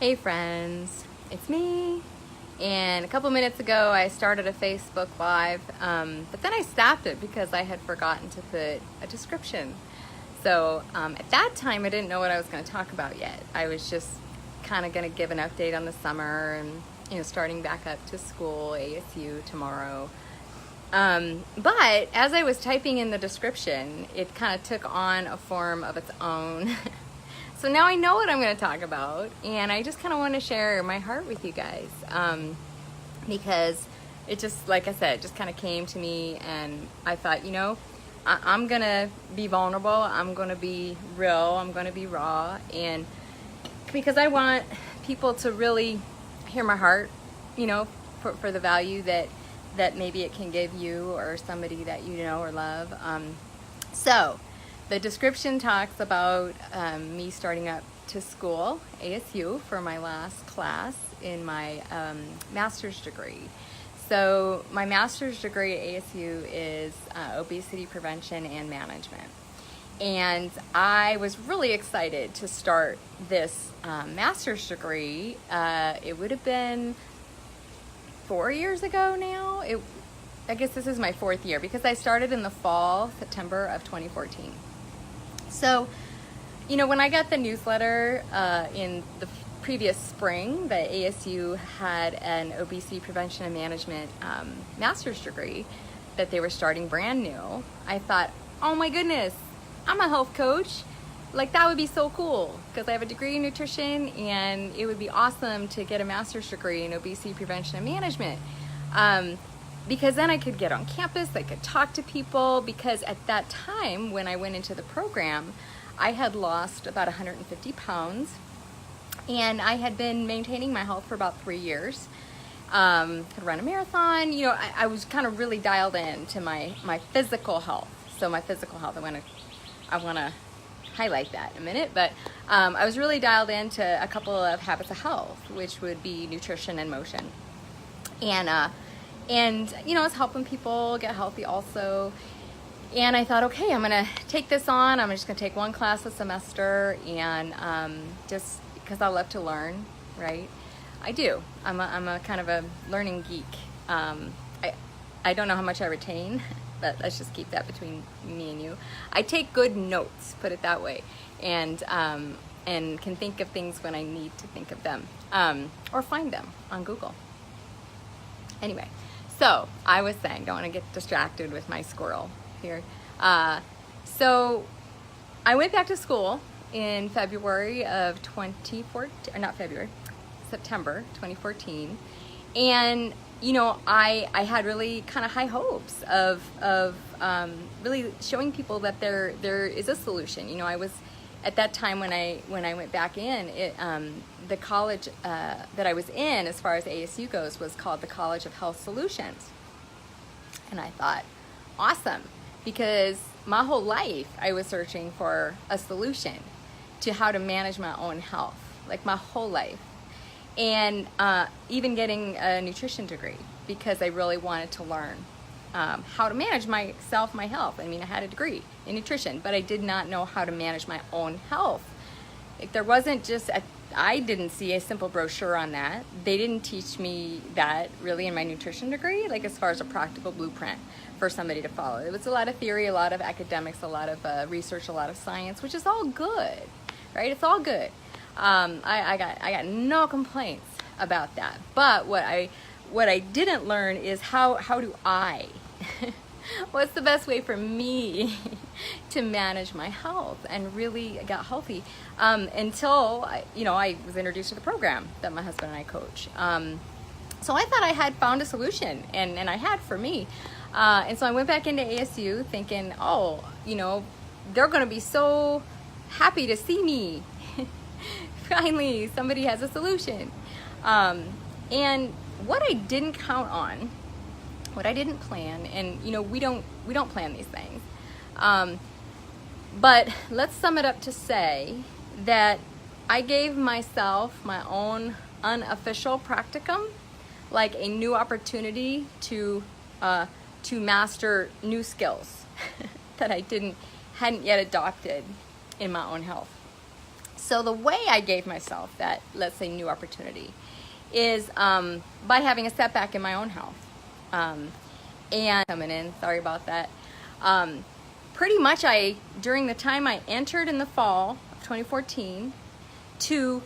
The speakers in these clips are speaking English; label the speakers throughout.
Speaker 1: Hey friends, it's me. And a couple minutes ago I started a Facebook Live, but then I stopped it because I had forgotten to put a description. So at that time I didn't know what I was going to talk about yet. I was just kind of going to give an update on the summer and starting back up to school, ASU tomorrow. But as I was typing in the description, it kind of took on a form of its own. So now I know what I'm going to talk about, and I just kind of want to share my heart with you guys, because it just, like I said, just kind of came to me, and I thought, I'm going to be vulnerable, I'm going to be real, I'm going to be raw, and because I want people to really hear my heart, for the value that maybe it can give you or somebody that you know or love. So the description talks about me starting up to school, ASU, for my last class in my master's degree. So my master's degree at ASU is obesity prevention and management. And I was really excited to start this master's degree. It would have been 4 years ago now. I guess this is my 4th year because I started in the fall, September of 2014. So, when I got the newsletter in the previous spring that ASU had an obesity prevention and management master's degree that they were starting brand new, I thought, oh my goodness, I'm a health coach. Like, that would be so cool because I have a degree in nutrition, and it would be awesome to get a master's degree in obesity prevention and management. Because then I could get on campus, I could talk to people, because at that time when I went into the program, I had lost about 150 pounds, and I had been maintaining my health for about 3 years. Could run a marathon. I was kind of really dialed in to my physical health. So my physical health, I want to highlight that in a minute, but I was really dialed into a couple of habits of health, which would be nutrition and motion. And I was helping people get healthy also. And I thought, okay, I'm going to take this on. I'm just going to take one class a semester, and just because I love to learn, right? I do. I'm a kind of a learning geek. I don't know how much I retain, but let's just keep that between me and you. I take good notes, put it that way, and can think of things when I need to think of them, or find them on Google. Anyway, so I was saying, don't want to get distracted with my squirrel here. So I went back to school in February of September 2014, and I had really kind of high hopes of really showing people that there is a solution. I was at that time when I went back in, the college that I was in, as far as ASU goes, was called the College of Health Solutions. And I thought, awesome, because my whole life I was searching for a solution to how to manage my own health, like my whole life. And even getting a nutrition degree, because I really wanted to learn how to manage myself, my health. I mean, I had a degree in nutrition, but I did not know how to manage my own health. Like, there wasn't I didn't see a simple brochure on that. They didn't teach me that really in my nutrition degree, like as far as a practical blueprint for somebody to follow. It was a lot of theory, a lot of academics, a lot of research, a lot of science, which is all good, right? It's all good. I got no complaints about that. But what I didn't learn is how do I what's the best way for me to manage my health and really get healthy, until I was introduced to the program that my husband and I coach. So I thought I had found a solution, and I had for me, and so I went back into ASU thinking, they're going to be so happy to see me. Finally, somebody has a solution. And what I didn't count on, what I didn't plan, and we don't plan these things, but let's sum it up to say that I gave myself my own unofficial practicum, like a new opportunity to master new skills that I hadn't yet adopted in my own health. So the way I gave myself that, let's say, new opportunity is by having a setback in my own health. And coming in, sorry about that. Pretty much during the time I entered in the fall of 2014 to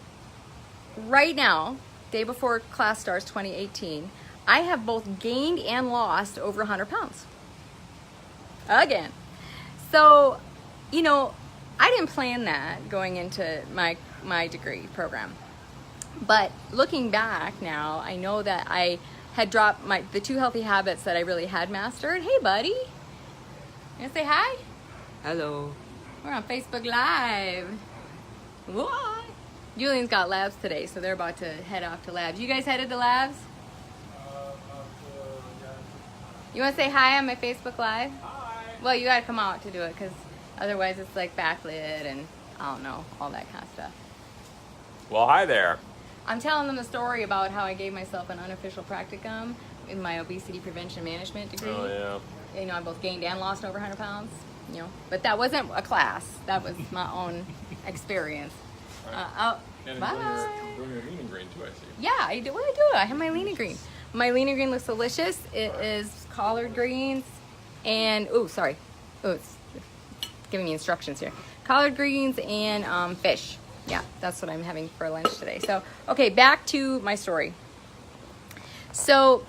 Speaker 1: right now, day before class starts 2018, I have both gained and lost over 100 pounds. Again. So, you know, I didn't plan that going into my degree program. But looking back now, I know that I had dropped the 2 healthy habits that I really had mastered. Hey, buddy. You gonna say hi?
Speaker 2: Hello.
Speaker 1: We're on Facebook Live. What? Julian's got labs today, so they're about to head off to labs. You guys headed to labs? You want to say hi on my Facebook Live?
Speaker 2: Hi.
Speaker 1: Well, you got to come out to do it because otherwise it's like backlit and I don't know, all that kind of stuff.
Speaker 2: Well, hi there.
Speaker 1: I'm telling them the story about how I gave myself an unofficial practicum in my obesity prevention management degree.
Speaker 2: Oh, yeah.
Speaker 1: You know, I both gained and lost over 100 pounds, you know, but that wasn't a class. That was my own experience.
Speaker 2: Right. And
Speaker 1: Bye.
Speaker 2: Doing your lean and green too, I see.
Speaker 1: Yeah, I do. I have my lean and green. My lean and green looks delicious. It is collard greens and, it's giving me instructions here. Collard greens and fish. Yeah, that's what I'm having for lunch today. So, okay, back to my story. So,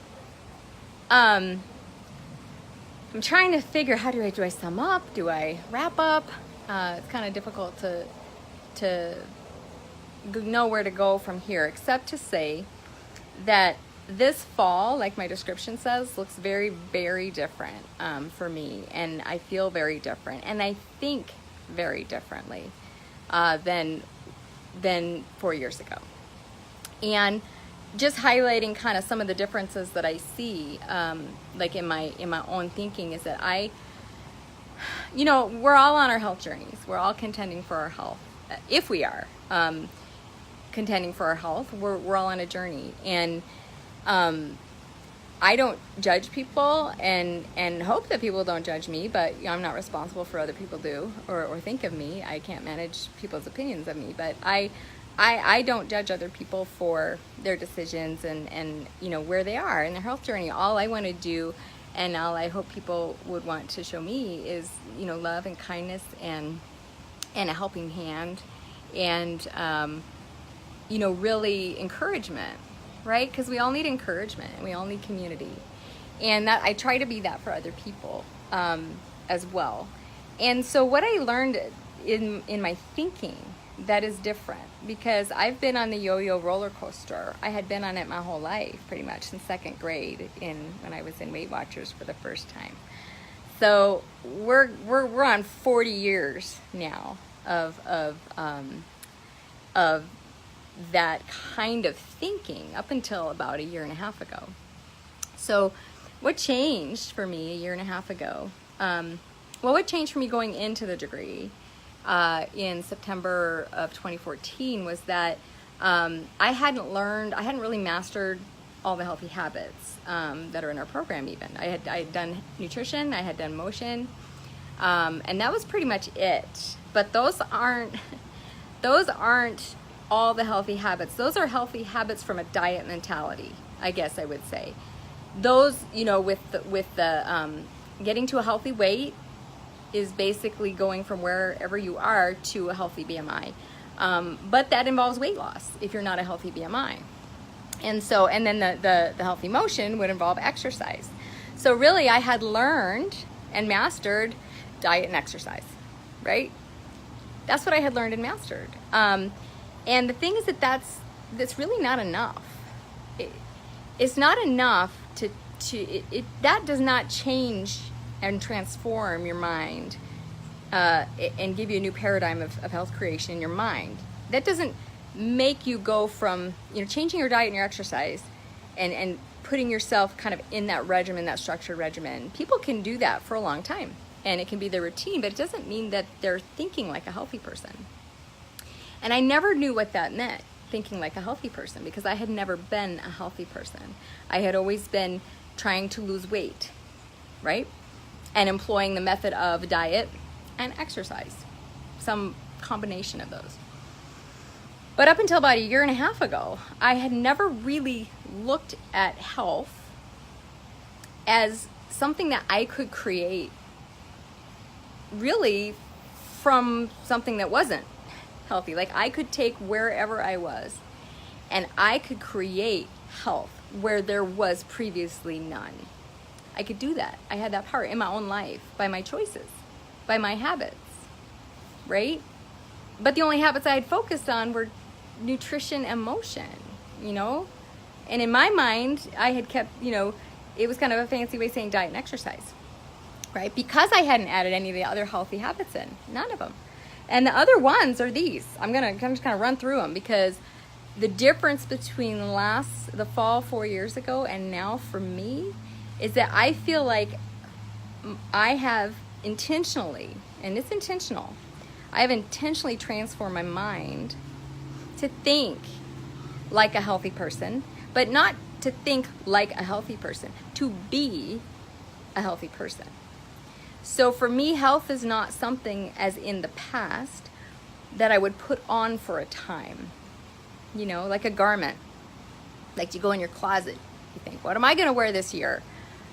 Speaker 1: I'm trying to figure, how do I sum up? Do I wrap up? It's kind of difficult to know where to go from here, except to say that this fall, like my description says, looks very, very different for me, and I feel very different, and I think very differently than 4 years ago. And just highlighting kind of some of the differences that I see, like in my own thinking, is that we're all on our health journeys. We're all contending for our health. If we are contending for our health, we're all on a journey. And I don't judge people and hope that people don't judge me, but I'm not responsible for other people do or think of me. I can't manage people's opinions of me, but I don't judge other people for their decisions and where they are in their health journey. All I want to do, and all I hope people would want to show me, is love and kindness and a helping hand and really encouragement, right? Because we all need encouragement and we all need community, and that I try to be that for other people as well. And so what I learned in my thinking that is different, because I've been on the yo-yo roller coaster. I had been on it my whole life, pretty much since 2nd grade, when I was in Weight Watchers for the first time. So we're on 40 years now of that kind of thinking up until about 1.5 years ago. So what changed for me 1.5 years ago? What changed for me going into the degree in September of 2014 was that I hadn't really mastered all the healthy habits that are in our program even. I had done nutrition, I had done motion, and that was pretty much it. But those aren't all the healthy habits. Those are healthy habits from a diet mentality, I guess I would say. Those, with the getting to a healthy weight is basically going from wherever you are to a healthy BMI. But that involves weight loss if you're not a healthy BMI. And then the healthy motion would involve exercise. So really I had learned and mastered diet and exercise, right? That's what I had learned and mastered. And the thing is that's really not enough. It's not enough that does not change and transform your mind and give you a new paradigm of health creation in your mind. That doesn't make you go from changing your diet and your exercise and putting yourself kind of in that regimen, that structured regimen. People can do that for a long time and it can be their routine, but it doesn't mean that they're thinking like a healthy person. And I never knew what that meant, thinking like a healthy person, because I had never been a healthy person. I had always been trying to lose weight, right? And employing the method of diet and exercise, some combination of those. But up until about a year and a half ago, I had never really looked at health as something that I could create really from something that wasn't healthy. Like I could take wherever I was and I could create health where there was previously none. I could do that. I had that power in my own life by my choices, by my habits, right? But the only habits I had focused on were nutrition and motion, you know? And in my mind, I had kept, you know, it was kind of a fancy way of saying diet and exercise, right? Because I hadn't added any of the other healthy habits in, none of them. And the other ones are these. I'm just kind of run through them because the difference between the fall 4 years ago and now for me is that I feel like I have intentionally, and it's intentional, I have intentionally transformed my mind to think like a healthy person, but not to think like a healthy person, to be a healthy person. So for me, health is not something as in the past that I would put on for a time, you know, like a garment. Like you go in your closet, you think, what am I going to wear this year?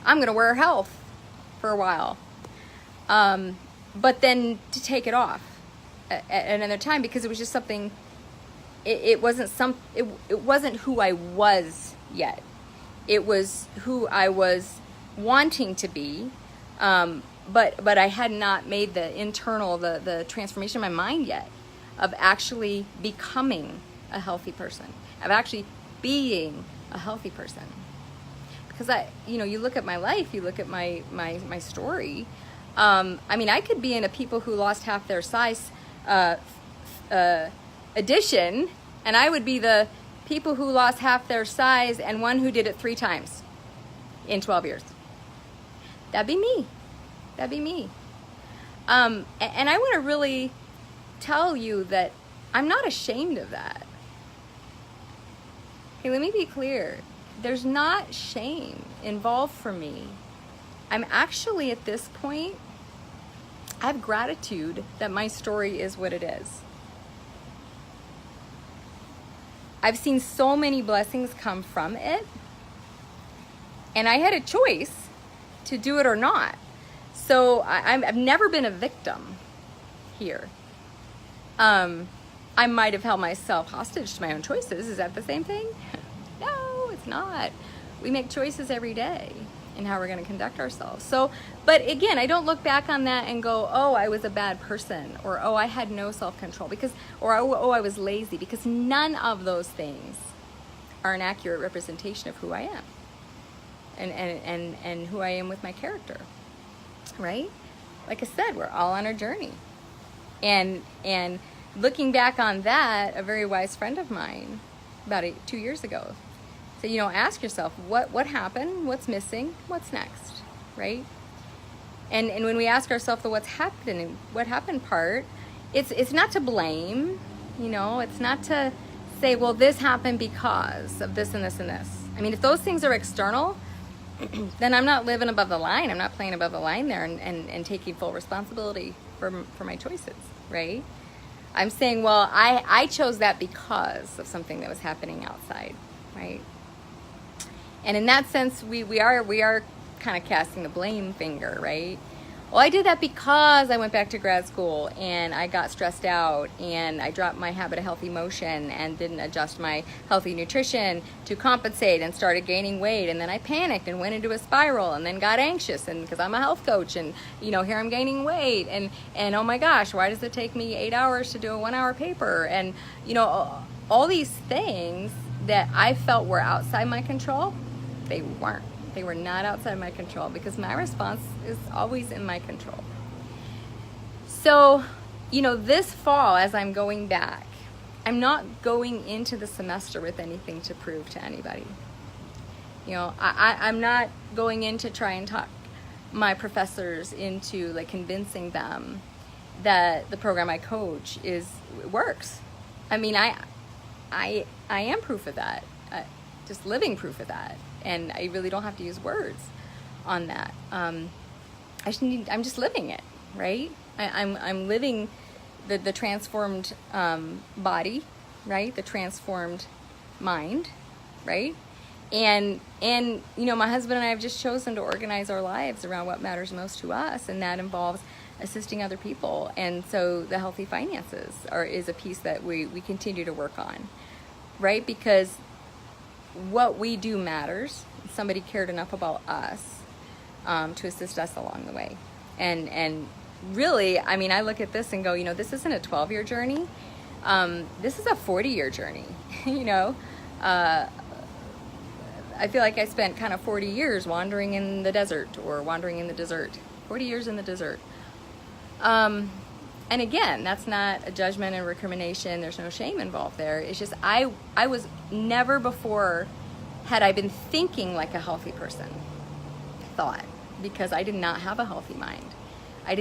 Speaker 1: I'm going to wear health for a while. But then to take it off at another time because it was just something, it wasn't who I was yet. It was who I was wanting to be. But I had not made the internal, the transformation in my mind yet of actually becoming a healthy person, of actually being a healthy person. Because you look at my life, you look at my story. I mean, I could be in a people who lost half their size edition, and I would be the people who lost half their size and one who did it 3 times in 12 years. That'd be me. That'd be me. And I want to really tell you that I'm not ashamed of that. Okay, let me be clear. There's not shame involved for me. I'm actually at this point, I have gratitude that my story is what it is. I've seen so many blessings come from it, and I had a choice to do it or not. So I've never been a victim here. I might have held myself hostage to my own choices. Is that the same thing? No, it's not. We make choices every day in how we're going to conduct ourselves. So, but again, I don't look back on that and go, oh, I was a bad person, or oh, I had no self-control, or oh, I was lazy, because none of those things are an accurate representation of who I am and who I am with my character, right? Like I said, we're all on our journey. And looking back on that, a very wise friend of mine, about 2 years ago, said, ask yourself, what happened? What's missing? What's next? Right? And when we ask ourselves the what happened part, it's not to blame, it's not to say, well, this happened because of this and this and this. I mean, if those things are external, then I'm not living above the line. I'm not playing above the line there and taking full responsibility for my choices, right? I'm saying, well, I chose that because of something that was happening outside, right? And in that sense, we are kind of casting the blame finger, right? Well, I did that because I went back to grad school and I got stressed out and I dropped my habit of healthy motion and didn't adjust my healthy nutrition to compensate and started gaining weight. And then I panicked and went into a spiral and then got anxious, and because I'm a health coach and, here I'm gaining weight and oh my gosh, why does it take me 8 hours to do a 1-hour paper? And, all these things that I felt were outside my control, they weren't. They were not outside my control because my response is always in my control. So, this fall, as I'm going back, I'm not going into the semester with anything to prove to anybody. I'm not going in to try and talk my professors into convincing them that the program I coach works. I mean, I am proof of that, just living proof of that. And I really don't have to use words on that. I'm just living it, right? I'm living the transformed body right? The transformed mind, right? And my husband and I have just chosen to organize our lives around what matters most to us, and that involves assisting other people. And so the healthy finances is a piece that we continue to work on, right? Because what we do matters. Somebody cared enough about us to assist us along the way. And really, I mean, I look at this and go, this isn't a 12-year journey. This is a 40-year journey, I feel like I spent kind of 40 years wandering in the desert or wandering in the desert. 40 years in the desert. And again, that's not a judgment and recrimination. There's no shame involved there. It's just I was never before, had I been thinking like a healthy person thought, because I did not have a healthy mind. I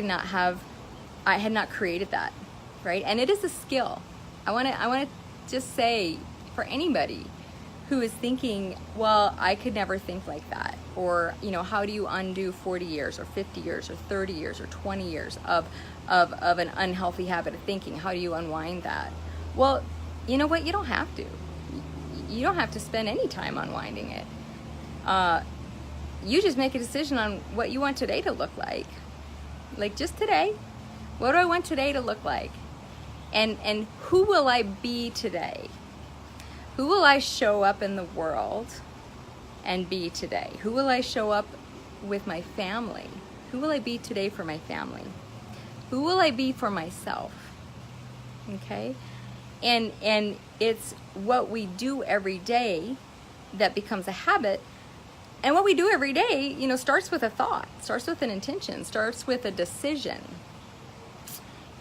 Speaker 1: had not created that, right? And it is a skill. I want to just say, for anybody who is thinking, well, I could never think like that, or how do you undo 40 years or 50 years or 30 years or 20 years of an unhealthy habit of thinking? How do you unwind that? Well, you know what? You don't have to. You don't have to spend any time unwinding it. You just make a decision on what you want today to look like. Like just today, what do I want today to look like? And who will I be today? Who will I show up in the world and be today? Who will I show up with my family? Who will I be today for my family? Who will I be for myself? Okay? And it's what we do every day that becomes a habit. And what we do every day, starts with a thought, starts with an intention, starts with a decision.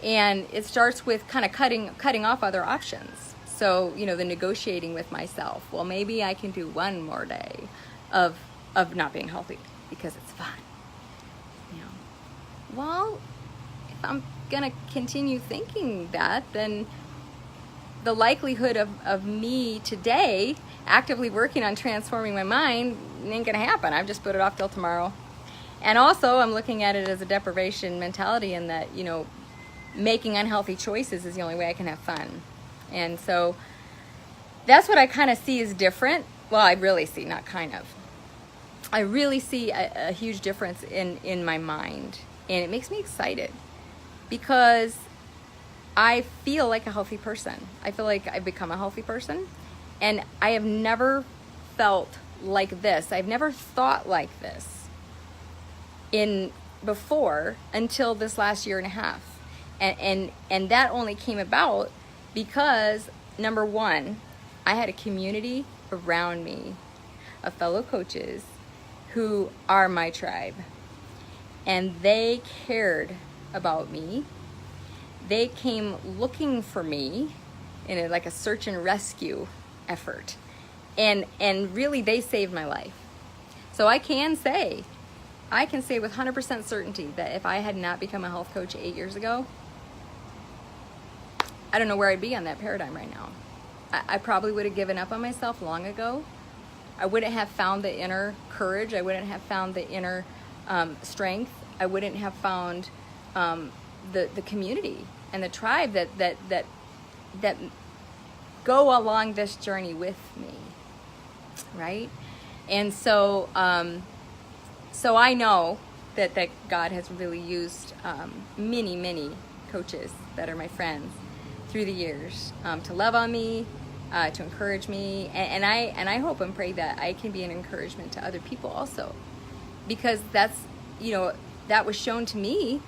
Speaker 1: And it starts with kind of cutting off other options. So, the negotiating with myself. Well, maybe I can do one more day of not being healthy because it's fun. Well, if I'm going to continue thinking that, then the likelihood of me today actively working on transforming my mind ain't going to happen. I've just put it off till tomorrow. And also, I'm looking at it as a deprivation mentality in that, making unhealthy choices is the only way I can have fun. And so that's what I kind of see as different. Well, I really see, not kind of. I really see a huge difference in my mind. And it makes me excited because I feel like a healthy person. I feel like I've become a healthy person. And I have never felt like this. I've never thought like this before until this last year and a half. And that only came about because, number one, I had a community around me of fellow coaches who are my tribe. And they cared about me. They came looking for me in like a search and rescue effort. And really, they saved my life. So I can say with 100% certainty that if I had not become a health coach 8 years ago, I don't know where I'd be on that paradigm right now. I probably would have given up on myself long ago. I wouldn't have found the inner courage. I wouldn't have found the inner strength. I wouldn't have found the community and the tribe that go along this journey with me, right? And so I know that God has really used many coaches that are my friends through the years to love on me, to encourage me, and I hope and pray that I can be an encouragement to other people also, because that's that was shown to me.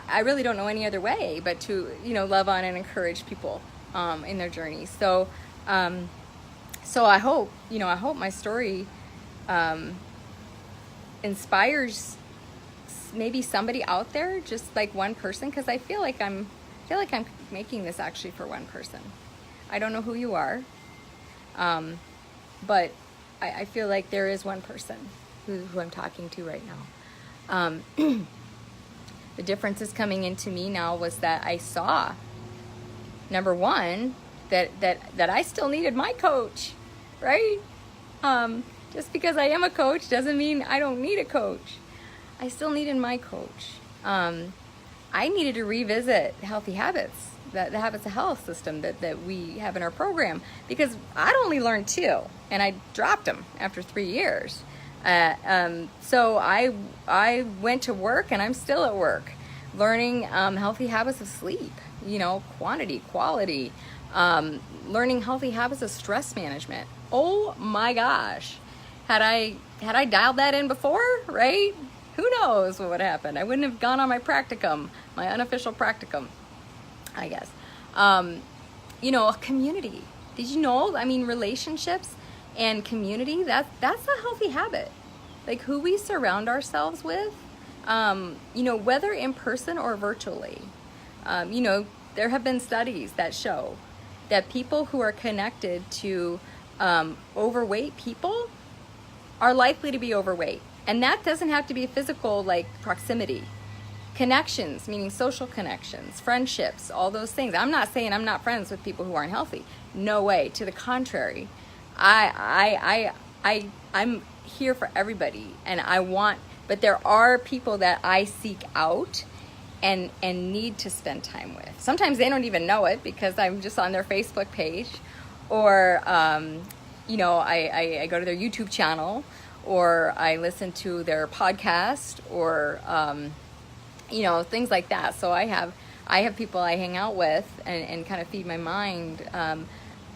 Speaker 1: I really don't know any other way but to love on and encourage people in their journey. So I hope my story inspires maybe somebody out there, just like one person, because I feel like I'm making this actually for one person. I don't know who you are, but I feel like there is one person who I'm talking to right now. The difference is coming into me now was that I saw, number one, that I still needed my coach, right? Just because I am a coach doesn't mean I don't need a coach. I still needed my coach. I needed to revisit healthy habits the Habits of Health system that we have in our program, because I'd only learned 2 and I dropped them after 3 years. So I went to work, and I'm still at work learning healthy habits of sleep, quantity, quality, learning healthy habits of stress management. Oh my gosh. Had I dialed that in before, right? Who knows what would happen? I wouldn't have gone on my practicum, my unofficial practicum, I guess. A community. Did you know? I mean, relationships and community, that's a healthy habit. Like who we surround ourselves with, whether in person or virtually. There have been studies that show that people who are connected to overweight people are likely to be overweight. And that doesn't have to be physical, like proximity. Connections, meaning social connections, friendships, all those things. I'm not saying I'm not friends with people who aren't healthy. No way. To the contrary. I'm here for everybody, and but there are people that I seek out and need to spend time with. Sometimes they don't even know it because I'm just on their Facebook page, or I go to their YouTube channel, or I listen to their podcast, or things like that. So I have people I hang out with and kind of feed my mind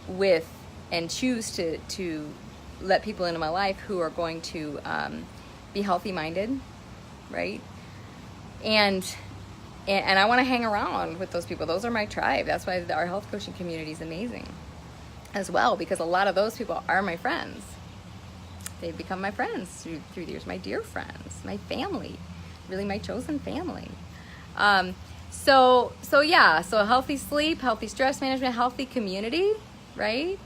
Speaker 1: with, and choose to let people into my life who are going to be healthy minded, right? And I want to hang around with those people. Those are my tribe. That's why our health coaching community is amazing as well, because a lot of those people are my friends. They've become my friends through the years, my dear friends, my family, really my chosen family. So healthy sleep, healthy stress management, healthy community, right?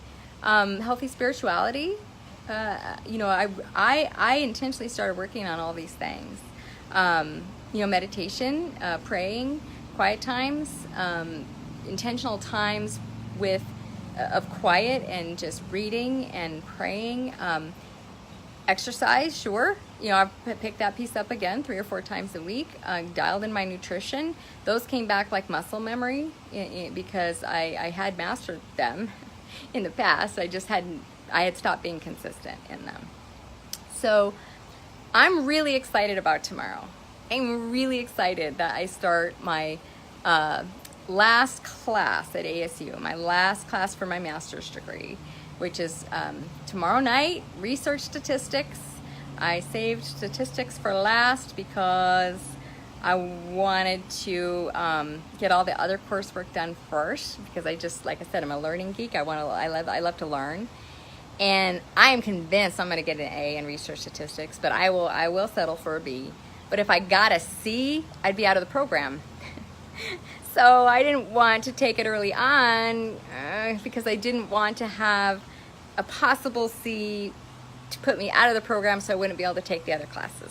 Speaker 1: Healthy spirituality. I intentionally started working on all these things. Meditation, praying, quiet times, intentional times of quiet and just reading and praying. Exercise, sure. I've picked that piece up again 3 or 4 times a week. Dialed in my nutrition. Those came back like muscle memory because I had mastered them in the past. I had stopped being consistent in them. So I'm really excited about tomorrow. I'm really excited that I start my last class at ASU, my last class for my master's degree, which is tomorrow night, research statistics. I saved statistics for last because I wanted to get all the other coursework done first, because like I said, I'm a learning geek. I love to learn. And I am convinced I'm going to get an A in research statistics, but I will settle for a B. But if I got a C, I'd be out of the program. So I didn't want to take it early on because I didn't want to have a possible C to put me out of the program, so I wouldn't be able to take the other classes.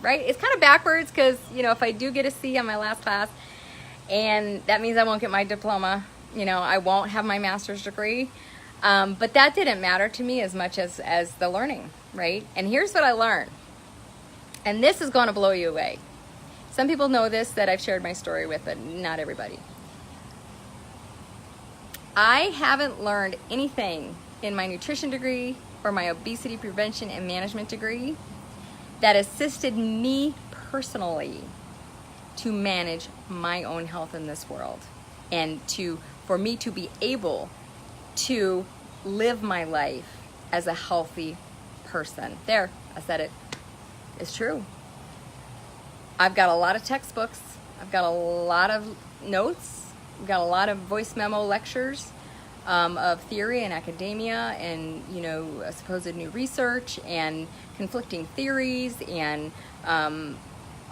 Speaker 1: Right? It's kind of backwards because, if I do get a C on my last class, and that means I won't get my diploma, I won't have my master's degree. But that didn't matter to me as much as the learning, right? And here's what I learned. And this is going to blow you away. Some people know this that I've shared my story with, but not everybody. I haven't learned anything in my nutrition degree or my obesity prevention and management degree that assisted me personally to manage my own health in this world, and for me to be able to live my life as a healthy person. There, I said it. It's true. I've got a lot of textbooks. I've got a lot of notes. I've got a lot of voice memo lectures of theory and academia, and supposed new research and conflicting theories, and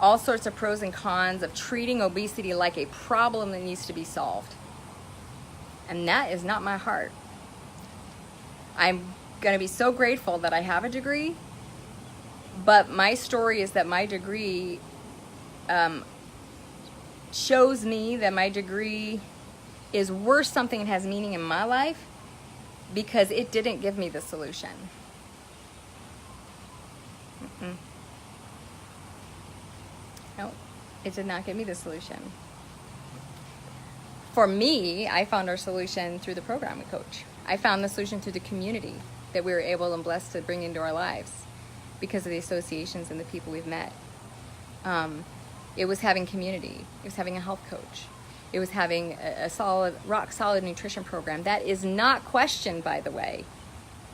Speaker 1: all sorts of pros and cons of treating obesity like a problem that needs to be solved. And that is not my heart. I'm going to be so grateful that I have a degree, but my story is that my degree shows me that my degree is worth something and has meaning in my life, because it didn't give me the solution. No, it did not give me the solution. For me, I found our solution through the program we coach. I found the solution through the community that we were able and blessed to bring into our lives because of the associations and the people we've met. It was having community. It was having a health coach. It was having a solid, rock solid nutrition program. That is not questioned, by the way.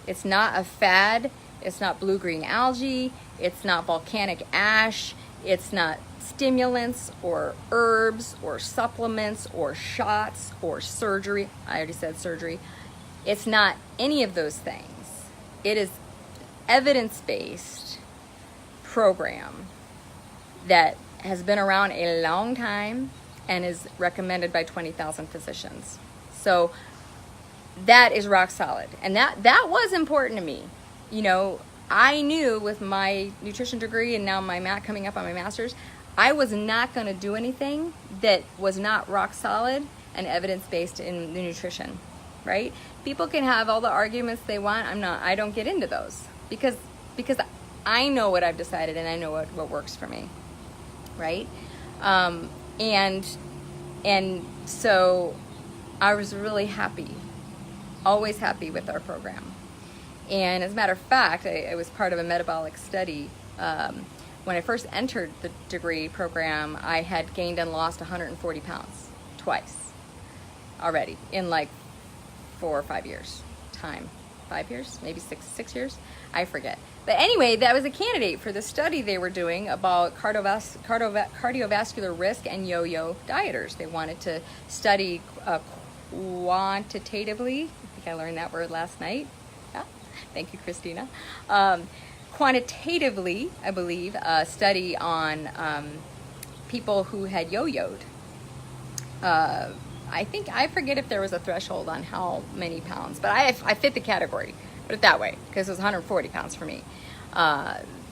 Speaker 1: It's not a fad. It's not blue-green algae. It's not volcanic ash. It's not stimulants or herbs or supplements or shots or surgery. I already said surgery. It's not any of those things. It is evidence-based program that has been around a long time and is recommended by 20,000 physicians. So that is rock solid. And that was important to me. You know, I knew with my nutrition degree and now coming up on my master's, I was not going to do anything that was not rock solid and evidence-based in the nutrition, right? People can have all the arguments they want. I don't get into those because I know what I've decided and I know what works for me, right? And so I was really happy, always happy with our program. And as a matter of fact, I was part of a metabolic study. When I first entered the degree program, I had gained and lost 140 pounds twice already in like 4 or 5 years time. 5 years? Maybe six years? I forget. But anyway, that was a candidate for the study they were doing about cardiovascular risk and yo-yo dieters. They wanted to study quantitatively. I think I learned that word last night. Yeah. Thank you, Christina. Quantitatively, I believe, a study on people who had yo-yoed. I forget if there was a threshold on how many pounds, but I fit the category, put it that way, because it was 140 pounds for me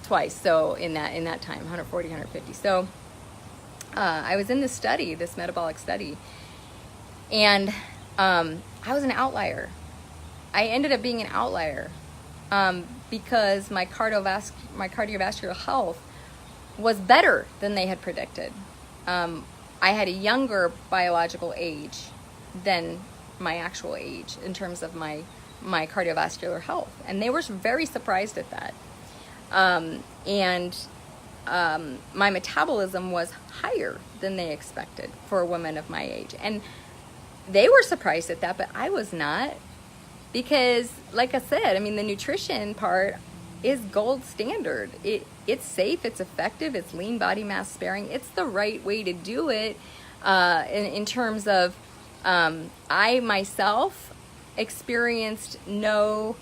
Speaker 1: twice. So in that time, 140, 150. So I was in this study, this metabolic study, and I was an outlier. I ended up being an outlier because my cardiovascular health was better than they had predicted. I had a younger biological age than my actual age in terms of my cardiovascular health. And they were very surprised at that. My metabolism was higher than they expected for a woman of my age. And they were surprised at that, but I was not. Because, like I said, I mean, the nutrition part is gold standard. It's safe, it's effective, it's lean body mass sparing. It's the right way to do it in terms of I myself experienced no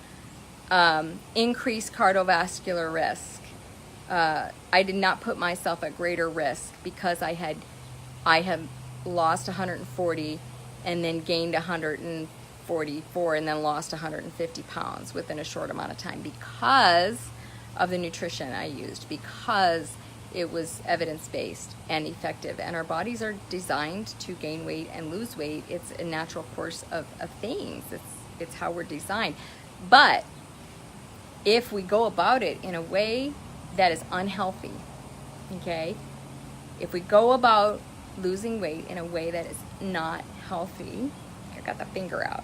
Speaker 1: increased cardiovascular risk. I did not put myself at greater risk because I had lost 140 and then gained 144 and then lost 150 pounds within a short amount of time because of the nutrition I used, because it was evidence-based and effective. And our bodies are designed to gain weight and lose weight. It's a natural course of things. It's how we're designed. But if we go about it in a way that is unhealthy, okay? If we go about losing weight in a way that is not healthy, I got the finger out.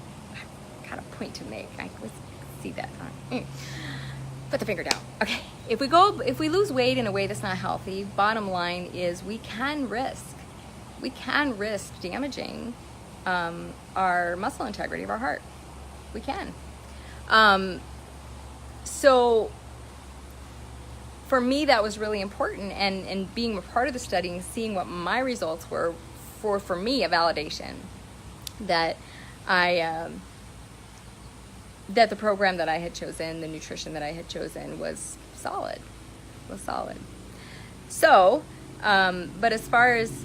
Speaker 1: Got a point to make. I can see that. Put the finger down. Okay. If we lose weight in a way that's not healthy, bottom line is we can risk damaging our muscle integrity of our heart. We can. So for me, that was really important, and being a part of the study and seeing what my results were for me, a validation that that the program that I had chosen, the nutrition that I had chosen was solid. So, but as far as,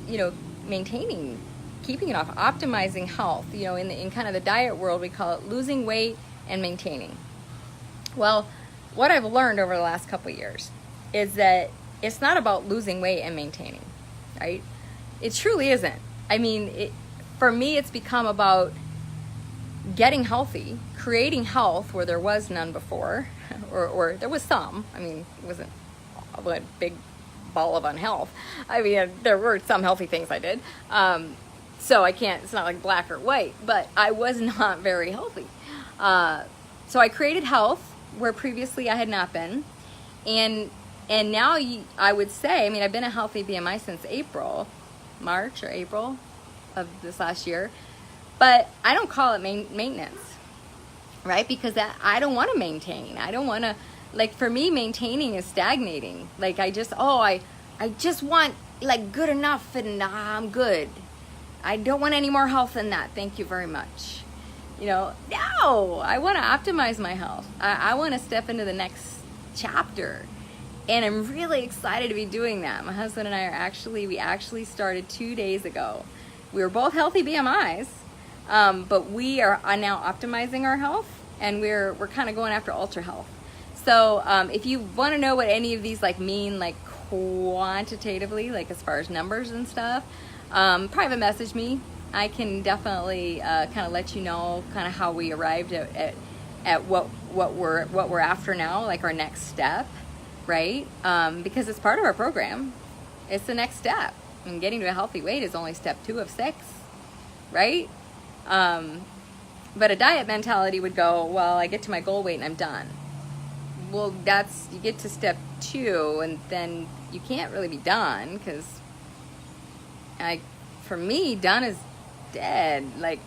Speaker 1: maintaining, keeping it off, optimizing health, in kind of the diet world, we call it losing weight and maintaining. Well, what I've learned over the last couple of years is that it's not about losing weight and maintaining, right? It truly isn't. I mean, for me, it's become about getting healthy, creating health where there was none before, or there was some. I mean, it wasn't a big ball of unhealth. I mean, there were some healthy things I did. So I can't, it's not like black or white, but I was not very healthy. So I created health where previously I had not been. And now I would say, I mean, I've been a healthy BMI since March or April of this last year, but I don't call it maintenance, right? Because I don't want to maintain. I don't want to, like, for me, maintaining is stagnating. Like, I just want, like, good enough, and I'm good. I don't want any more health than that. Thank you very much. You know, no, I want to optimize my health. I want to step into the next chapter. And I'm really excited to be doing that. My husband and I we actually started 2 days ago. We were both healthy BMIs, but we are now optimizing our health, and we're kind of going after ultra health. So if you want to know what any of these like mean, like quantitatively, like as far as numbers and stuff, private message me. I can definitely kind of let you know kind of how we arrived at what we're after now, like our next step, right? Because it's part of our program. It's the next step. And getting to a healthy weight is only step 2 of 6, right? But a diet mentality would go, well, I get to my goal weight and I'm done. Well, you get to step 2 and then you can't really be done, because for me, done is dead. Like,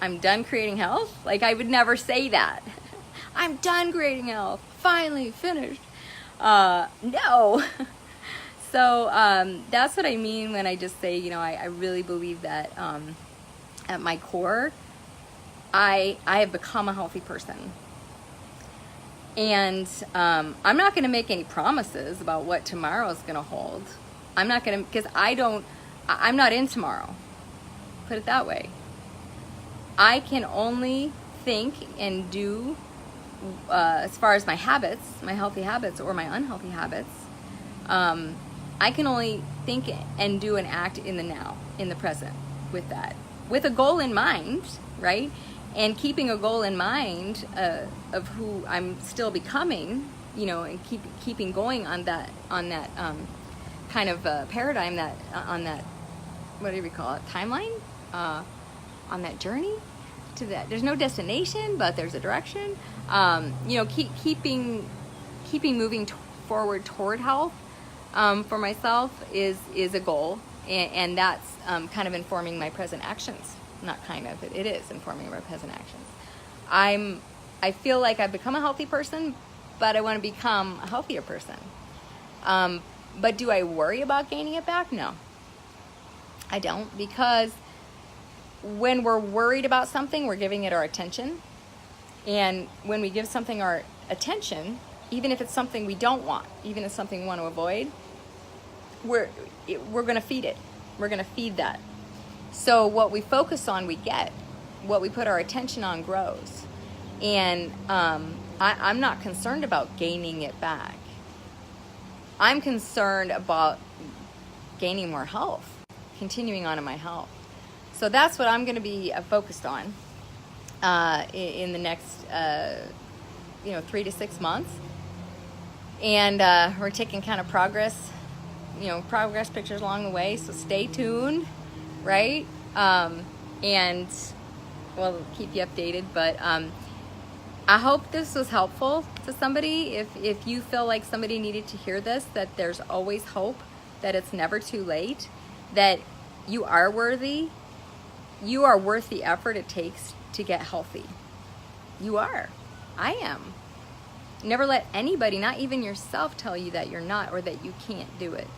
Speaker 1: I'm done creating health. Like, I would never say that. I'm done creating health. Finally finished. No. So that's what I mean when I just say, you know, I really believe that at my core, I have become a healthy person. And I'm not going to make any promises about what tomorrow is going to hold. I'm not going to, because I'm not in tomorrow. Put it that way. I can only think and do, as far as my habits, my healthy habits or my unhealthy habits, I can only think and do and act in the now, in the present, with that. With a goal in mind, right? And keeping a goal in mind of who I'm still becoming, you know, and keeping going on that kind of paradigm, on that, what do we call it, timeline, on that journey to that. There's no destination, but there's a direction. You know, keeping moving forward toward health for myself is a goal, and that's kind of informing my present actions. Not kind of, it is informing my present actions. I feel like I've become a healthy person, but I want to become a healthier person. But do I worry about gaining it back? No, I don't, because when we're worried about something, we're giving it our attention. And when we give something our attention, even if it's something we don't want, even if it's something we want to avoid, we're going to feed it. We're going to feed that. So what we focus on, we get. What we put our attention on grows. And I'm not concerned about gaining it back. I'm concerned about gaining more health, continuing on in my health. So that's what I'm going to be focused on in the next 3 to 6 months. And we're taking kind of progress pictures along the way. So stay tuned, right? And we'll keep you updated. But I hope this was helpful to somebody. If you feel like somebody needed to hear this, that there's always hope, that it's never too late, that you are worthy. You are worth the effort it takes to get healthy. You are. I am. Never let anybody, not even yourself, tell you that you're not or that you can't do it.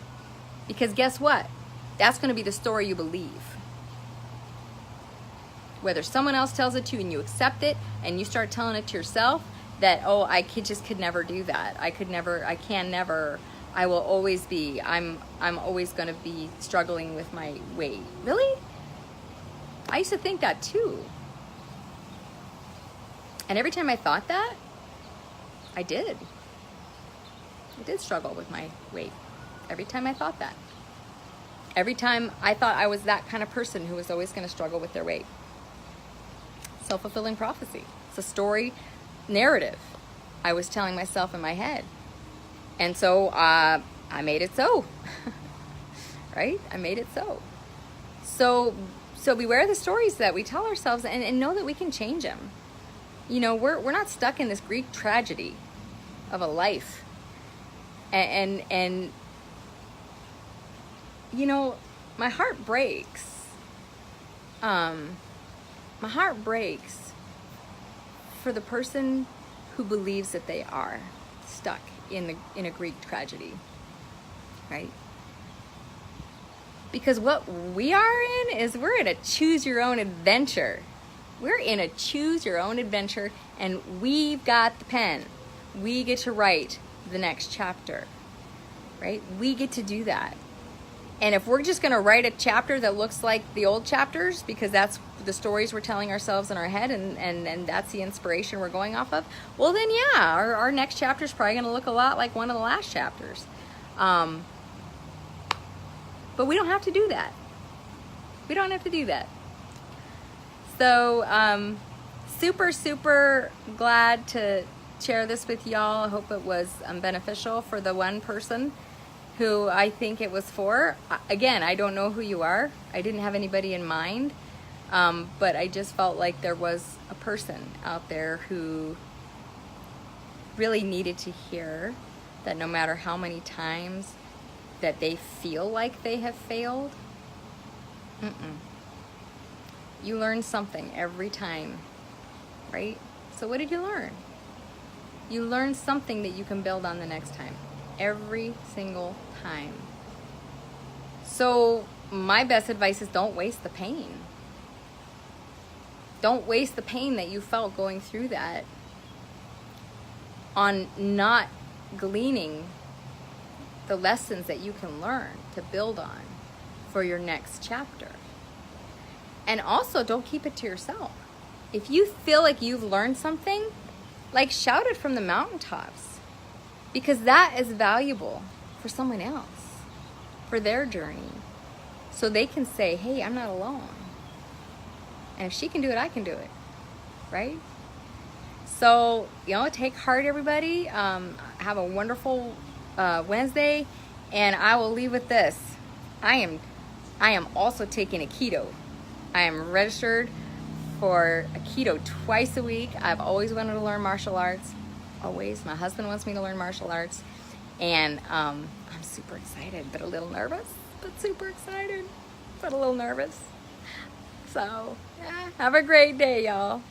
Speaker 1: Because guess what? That's going to be the story you believe. Whether someone else tells it to you and you accept it and you start telling it to yourself that, oh, I could never do that. I can never, I will always be, I'm always going to be struggling with my weight. Really? I used to think that too. And every time I thought that, I did struggle with my weight. Every time I thought that. Every time I thought I was that kind of person who was always going to struggle with their weight. Self-fulfilling prophecy. It's a story narrative I was telling myself in my head. And so I made it so. Right? I made it so. So beware the stories that we tell ourselves, and know that we can change them. You know, we're not stuck in this Greek tragedy of a life. And you know, my heart breaks. My heart breaks for the person who believes that they are stuck in a Greek tragedy, right? Because what we are in is we're in a choose your own adventure. We're in a choose your own adventure, and we've got the pen. We get to write the next chapter, right? We get to do that. And if we're just going to write a chapter that looks like the old chapters, because that's the stories we're telling ourselves in our head, and that's the inspiration we're going off of, well then yeah, our next chapter is probably going to look a lot like one of the last chapters. But we don't have to do that. We don't have to do that. So super, super glad to share this with y'all. I hope it was beneficial for the one person who I think it was for. Again, I don't know who you are. I didn't have anybody in mind, but I just felt like there was a person out there who really needed to hear that no matter how many times that they feel like they have failed, you learn something every time, right? So what did you learn? You learned something that you can build on the next time. Every single time. So my best advice is don't waste the pain. Don't waste the pain that you felt going through that on not gleaning the lessons that you can learn to build on for your next chapter. And also, don't keep it to yourself. If you feel like you've learned something, like, shout it from the mountaintops, because that is valuable for someone else, for their journey, so they can say, hey, I'm not alone. And if she can do it, I can do it, right? So, you know, take heart, everybody. Have a wonderful Wednesday, and I will leave with this. I am also taking a keto. I am registered for a keto twice a week. I've always wanted to learn martial arts. Always. My husband wants me to learn martial arts. And I'm super excited, but a little nervous. But super excited, but a little nervous. So, yeah, have a great day, y'all.